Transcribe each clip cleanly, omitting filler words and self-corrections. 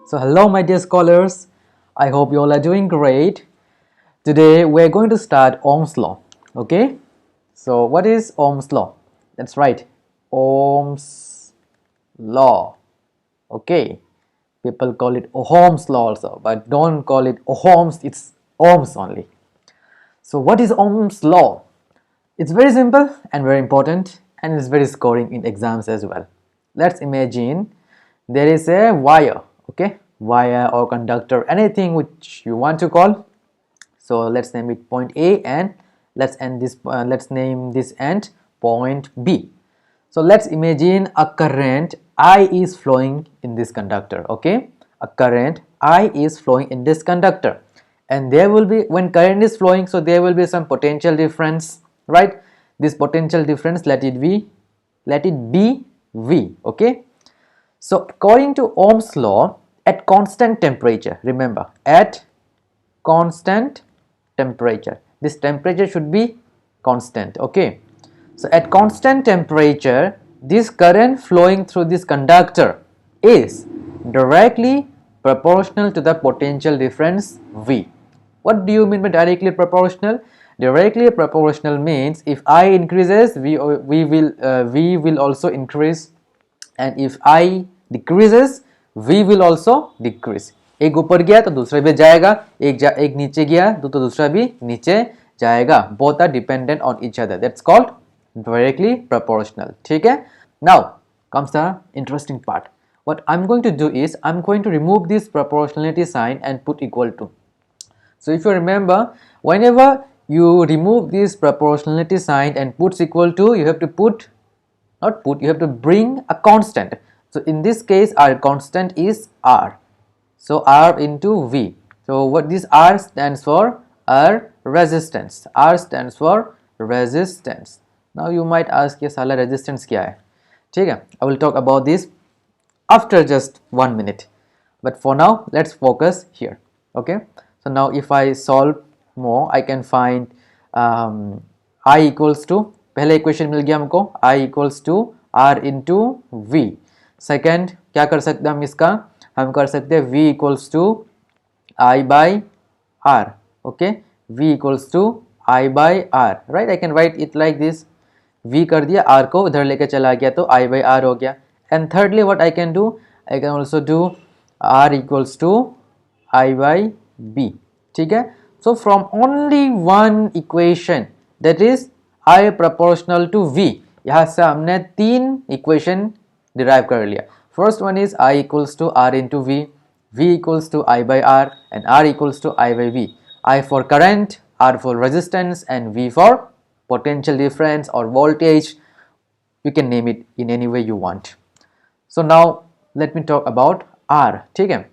So hello my dear scholars, I hope you all are doing great. Today we're going to start Ohm's law, okay? So what is Ohm's law? That's right, Ohm's law, okay? People call it Ohm's law also, but don't call it Ohm's, it's Ohm's only. So what is Ohm's law? It's very simple and very important, and it's very scoring in exams as well. Let's imagine there is a wire, okay, wire or conductor, anything which you want to call. So let's name it point A, and let's name this end point B. So let's imagine a current I is flowing in this conductor, okay? A current I is flowing in this conductor, and there will be, when current is flowing, so there will be some potential difference, right? This potential difference, let it be V, okay? So according to Ohm's law, at constant temperature, remember, at constant temperature, this temperature should be constant, okay? So at constant temperature, this current flowing through this conductor is directly proportional to the potential difference V. What do you mean by directly proportional? Directly proportional means if I increases, V will also increase, and if I decreases, V will also decrease. एक ऊपर गया तो दूसरा भी जाएगा, एक नीचे गया तो दूसरा भी नीचे जाएगा. Both are dependent on each other. That's called directly proportional. ठीक है? Now comes the interesting part. What I'm going to do is I'm going to remove this proportionality sign and put equal to. So if you remember, whenever you remove this proportionality sign and puts equal to, you have to put, not put, you have to bring a constant. So in this case our constant is R, so R into V. So what this R stands for? R resistance. R stands for resistance. Now you might ask, ये साला resistance क्या है? ठीक है, I will talk about this after just 1 minute, but for now let's focus here, okay? So now if I solve more, I can find I equals to, पहले equation मिल गया हमको, I equals to R into V. Second क्या कर सकते हैं हम इसका? हम कर सकते हैं V equals to I by R, okay? V equals to I by R, right? I can write it like this. V कर दिया, R को उधर लेके चला गया तो I by R हो गया. And thirdly what I can do, I can also do R equals to I by B, ठीक है? So from only one equation, that is I proportional to V, यहाँ से हमने तीन equation derive कर लिया. First one is I equals to R into V, V equals to I by R, and R equals to I by V. I for current, R for resistance, and V for potential difference or voltage. You can name it in any way you want. So now let me talk about R, ठीक है?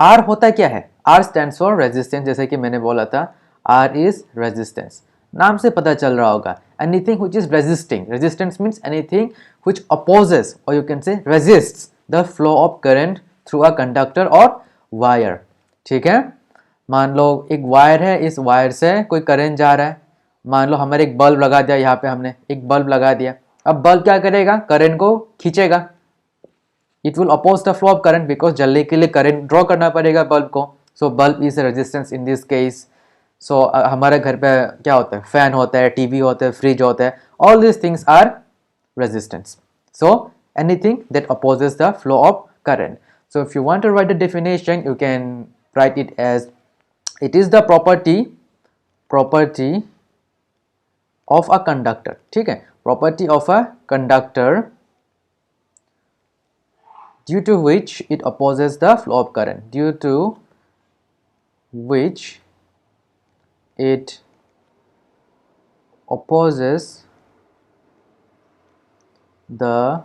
R होता क्या है? R stands for resistance, जैसे कि मैंने बोला था, R is resistance. नाम से पता चल रहा होगा, anything which is resisting. Resistance means anything which opposes, or you can say resists the flow of current through a conductor or wire. ठीक है? मान लो एक वायर है, इस वायर से कोई करंट जा रहा है. मान लो हमारे एक बल्ब लगा दिया, यहाँ पे हमने एक बल्ब लगा दिया. अब बल्ब क्या करेगा? करंट को खींचेगा. It will oppose the flow of current because जलने के लिए करंट ड्रॉ करना पड़ेगा बल्ब को. So bulb is a resistance in this case. So हमारे घर पे क्या होता है? फैन होता है, टीवी होता है, फ्रिज होता है. All these things are resistance. So anything that opposes the flow of current. So if you want to write the definition, you can write it as, it is the property of a conductor. ठीक है? Property of a conductor due to which it opposes the flow of current. Due to which it opposes the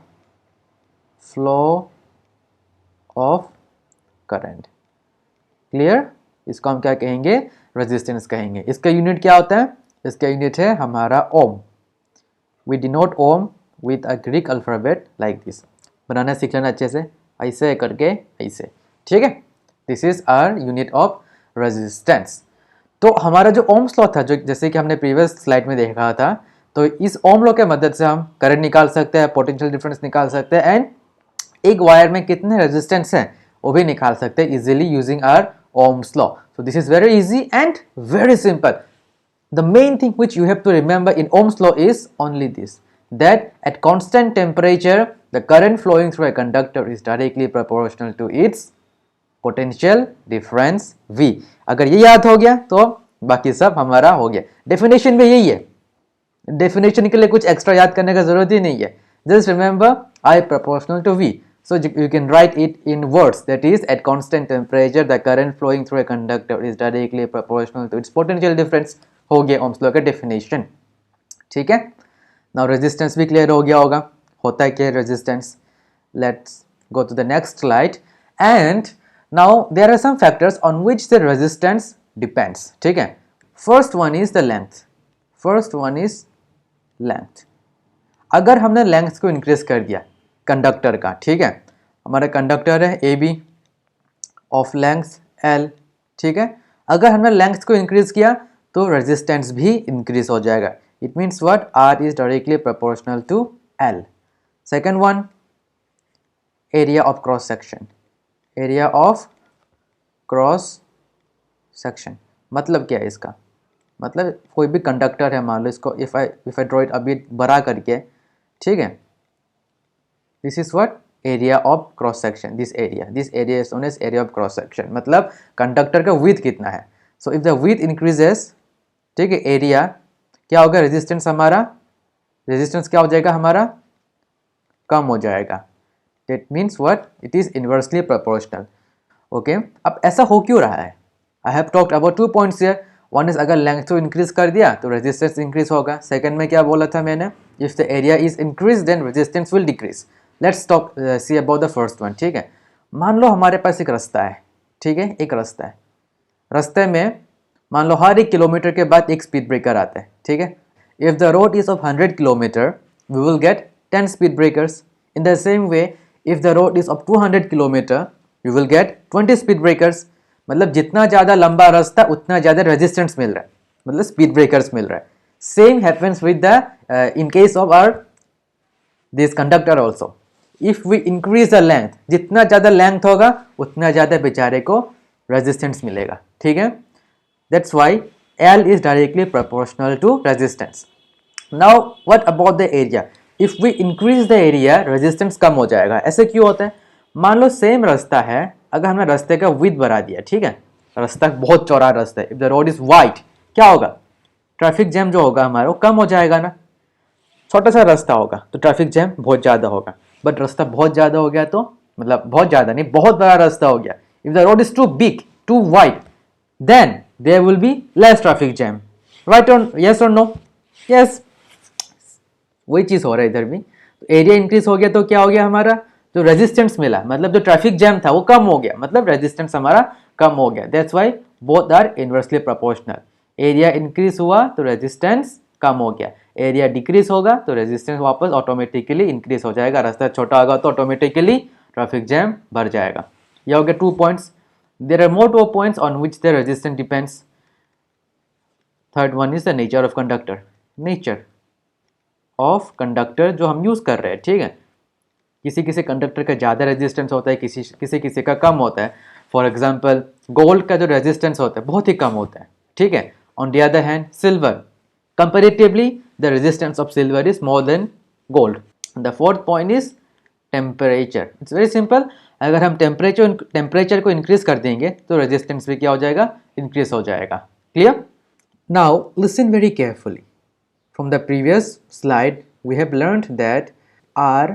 flow of current. Clear? इसको हम क्या कहेंगे? Resistance कहेंगे. इसका unit क्या होता है? इसका यूनिट है हमारा ओम. We denote ohm with a Greek alphabet like this. बनाना सीख लेना अच्छे से, ऐसे करके ऐसे, ठीक है? This is our unit of resistance. तो हमारा जो ओम्स लॉ था, जो जैसे कि हमने प्रीवियस स्लाइड में देखा था, तो इस ओम लॉ के मदद से हम करंट निकाल सकते हैं, पोटेंशियल डिफरेंस निकाल सकते हैं, एंड एक वायर में कितने रेजिस्टेंस हैं वो भी निकाल सकते हैं easily using our ohm's law. So this is very easy and very simple. The main thing which you have to remember in Ohm's law is only this, that at constant temperature the current flowing through a conductor is directly proportional to its potential difference V. अगर ये याद हो गया तो बाकी सब हमारा हो गया. डेफिनेशन में यही है, डेफिनेशन के लिए कुछ एक्स्ट्रा याद करने का जरूरत ही नहीं है. Just remember I proportional to V. So you can write it in words, that is at constant temperature the current flowing through a conductor is directly proportional to its potential difference. हो गया Ohm's law का definition. ठीक है. Now resistance भी clear हो गया होगा, होता है क्या resistance. Let's go to the next slide. And now there are some factors on which the resistance depends. ठीक है. First one is the length. First one is length. अगर हमने लेंथ को इंक्रीज कर दिया कंडक्टर का, ठीक है, हमारा कंडक्टर है A B of length L. ठीक है. अगर हमने लेंथ को इंक्रीज किया तो रेजिस्टेंस भी इंक्रीज हो जाएगा. It means what, R is directly proportional to L. Second one, area of cross section. Area of cross section मतलब क्या है इसका, मतलब कोई भी कंडक्टर है, मान लो इसको इफ आई ड्रॉ इट अभी बड़ा करके, ठीक है, this is what area of cross section. This area is known as area of cross section. मतलब कंडक्टर का विड्थ कितना है. So if the width increases, ठीक है, एरिया क्या होगा, रेजिस्टेंस हमारा, रेजिस्टेंस क्या हो जाएगा हमारा, कम हो जाएगा. That means what, it is inversely proportional. Okay. अब ऐसा हो क्यों रहा है. I have talked about 2 points here. One is अगर लेंथ को इंक्रीज कर दिया तो रेजिस्टेंस इंक्रीज होगा. सेकंड में क्या बोला था मैंने, if the area is increase then resistance will decrease. Let's talk see about the first one. ठीक है. मान लो हमारे पास एक रास्ता है, ठीक है, एक रास्ता है. रास्ते में मान लो हर 1 किलोमीटर के बाद एक स्पीड ब्रेकर आता है. ठीक है. If the road is of 100 kilometre we will get 10 speed breakers. In the same way if the road is of 200 kilometre we will get 20 speed breakers. मतलब जितना ज़्यादा लंबा रास्ता उतना ज़्यादा रेजिस्टेंस मिल रहा है, मतलब स्पीड ब्रेकर्स मिल रहा है. Same happens with the in case of our this conductor also. If we increase the length, जितना ज़्यादा लेंथ होगा उतना ज़्यादा बेचारे को रेजिस्टेंस मिलेगा. ठीक है. That's why L is directly proportional to resistance. Now what about the area? If we increase the area, resistance कम हो जाएगा. ऐसे क्यों होता है. मान लो सेम रास्ता है, अगर हमने रास्ते का विड्थ बढ़ा दिया, ठीक है, रास्ता बहुत चौड़ा रास्ता है, if the road is wide, क्या होगा, ट्रैफिक जैम जो होगा हमारा वो कम हो जाएगा ना. छोटा सा रास्ता होगा तो ट्रैफिक जैम बहुत ज़्यादा होगा. बट रास्ता बहुत ज़्यादा हो गया तो, मतलब बहुत ज़्यादा नहीं, बहुत बड़ा रास्ता हो गया, if the road is too big, too wide, then there will be less traffic jam. Right on, yes or no? Yes. वही चीज हो रहा है इधर भी. एरिया इंक्रीज हो गया तो क्या हो गया, हमारा जो रेजिस्टेंस मिला, मतलब जो ट्रैफिक जैम था वो कम हो गया, मतलब रेजिस्टेंस हमारा कम हो गया. That's why both are inversely proportional. Area increase हुआ तो रेजिस्टेंस कम हो गया, एरिया डिक्रीज होगा तो रेजिस्टेंस वापस ऑटोमेटिकली इंक्रीज हो जाएगा. रास्ता छोटा होगा तो ऑटोमेटिकली ट्रैफिक जैम बढ़ जाएगा. ये हो गया 2 points. There are more 2 points on which the resistance depends. Third one is the nature of conductor. Nature of conductor जो हम यूज़ कर रहे हैं, ठीक है. किसी किसी कंडक्टर का ज़्यादा रेजिस्टेंस होता है, किसी का कम होता है. फॉर एग्जाम्पल गोल्ड का जो रेजिस्टेंस होता है बहुत ही कम होता है, ठीक है. On the other hand silver, comparatively the resistance of silver is more than gold. The fourth point is temperature. It's very simple. अगर हम टेम्परेचर को इंक्रीज कर देंगे तो रेजिस्टेंस भी क्या हो जाएगा, इंक्रीज हो जाएगा. Clear. Now listen very carefully. From the previous slide we have learned that R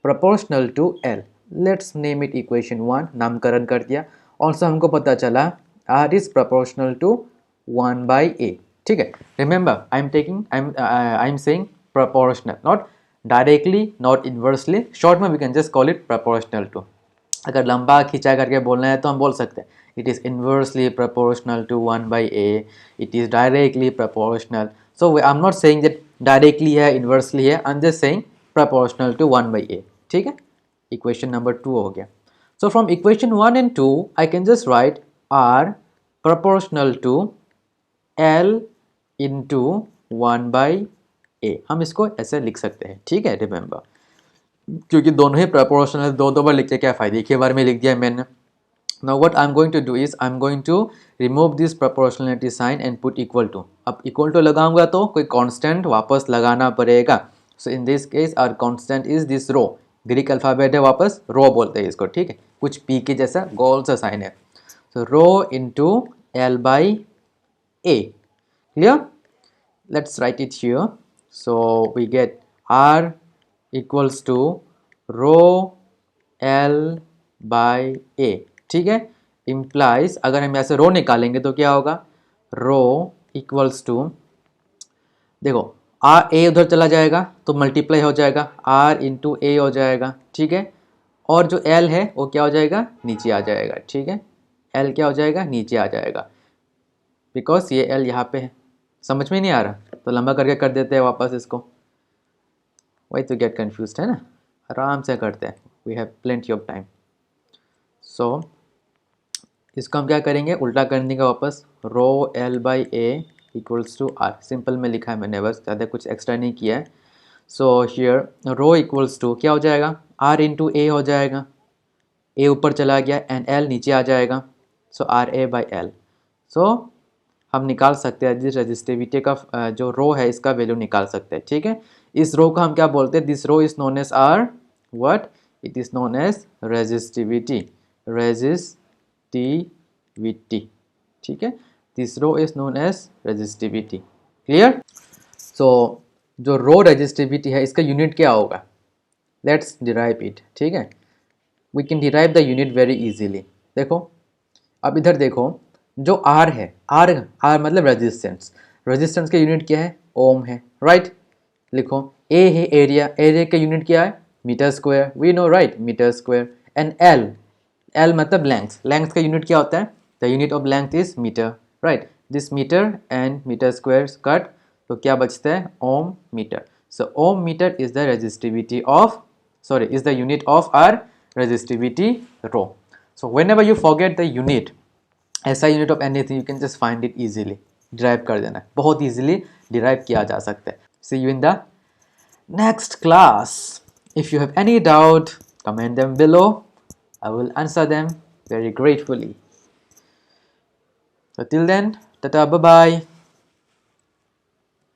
proportional to L. Let's name it equation 1, नामकरण कर दिया. ऑल्सो हमको पता चला are is proportional to 1/a. ठीक है. Remember I am saying proportional, not directly, not inversely. Short में we can just call it proportional to. अगर लंबा खींचा करके बोलना है तो हम बोल सकते हैं it is inversely proportional to 1/a. It is directly proportional. So I am not saying that directly है, इन्वर्सली है, I am just saying proportional to 1/a. ठीक है. इक्वेशन नंबर 2 हो गया. So from equation 1 and 2 I can just write R proportional to L into 1/a. हम इसको ऐसे लिख सकते हैं. ठीक है. रिमेंबर क्योंकि दोनों ही प्रोपोर्शनल, दो दो बार लिख के क्या फ़ायदा, एक ही बार में लिख दिया मैंने. Now what I'm going to do is I'm going to remove this proportionality sign and put equal to. अब equal to लगाऊंगा तो कोई constant वापस लगाना पड़ेगा. So in this case our constant is this rho. Greek alphabet है, वापस रो बोलते हैं इसको, ठीक है, कुछ p के जैसा गोल सा साइन है. So rho into L by A. Clear? Let's write it here. So we get R equals to rho L by A. ठीक है, इम्प्लाइज अगर हम ऐसे रो निकालेंगे तो क्या होगा, रो इक्वल्स टू, देखो आर ए उधर चला जाएगा तो मल्टीप्लाई हो जाएगा, आर इंटू ए हो जाएगा, ठीक है, और जो एल है वो क्या हो जाएगा, नीचे आ जाएगा, ठीक है, एल क्या हो जाएगा, नीचे आ जाएगा, बिकॉज ये एल यहाँ पे है. समझ में नहीं आ रहा तो लंबा करके कर देते हैं वापस इसको, वही तो गेट कन्फ्यूज है ना, आराम से करते हैं, we have plenty of time. So इसको हम क्या करेंगे, उल्टा करने का वापस, rho L by A equals to R, simple में लिखा है मैंने, बस ज़्यादा कुछ एक्स्ट्रा नहीं किया है. So here rho equals to क्या हो जाएगा, आर इंटू ए हो जाएगा, ए ऊपर चला गया एंड एल नीचे आ जाएगा, सो आर ए बाई एल. सो हम निकाल सकते हैं जिस रजिस्टिविटी का जो रो है इसका वैल्यू निकाल सकते हैं, ठीक है. इस रो को हम क्या बोलते हैं, this rho is known as R what, it is known as resistivity, resistivity, ठीक है, this rho is known as resistivity. Clear. So जो रो रेजिस्टिविटी है इसका यूनिट क्या होगा, लेट्स डिराइव इट, ठीक है, we can derive the unit very easily. देखो अब इधर देखो, जो आर है, आर आर मतलब रेजिस्टेंस, रेजिस्टेंस का यूनिट क्या है, ओम है, राइट. लिखो ए है एरिया, एरिया का यूनिट क्या है, metre square, we know right, metre square. And L, L मतलब लेंथ, लेंथ का यूनिट क्या होता है, the unit of length is metre, right. This metre and metre square cut, तो क्या बचता है, ohm metre. So ohm metre is the resistivity of, sorry, is the unit of our resistivity rho. So whenever you forget the unit, SI unit of anything, you can just find it easily, derive कर देना, बहुत easily derive किया जा सकता है. See you in the next class. If you have any doubt, comment them below. I will answer them very gratefully. So till then, tata, bye bye.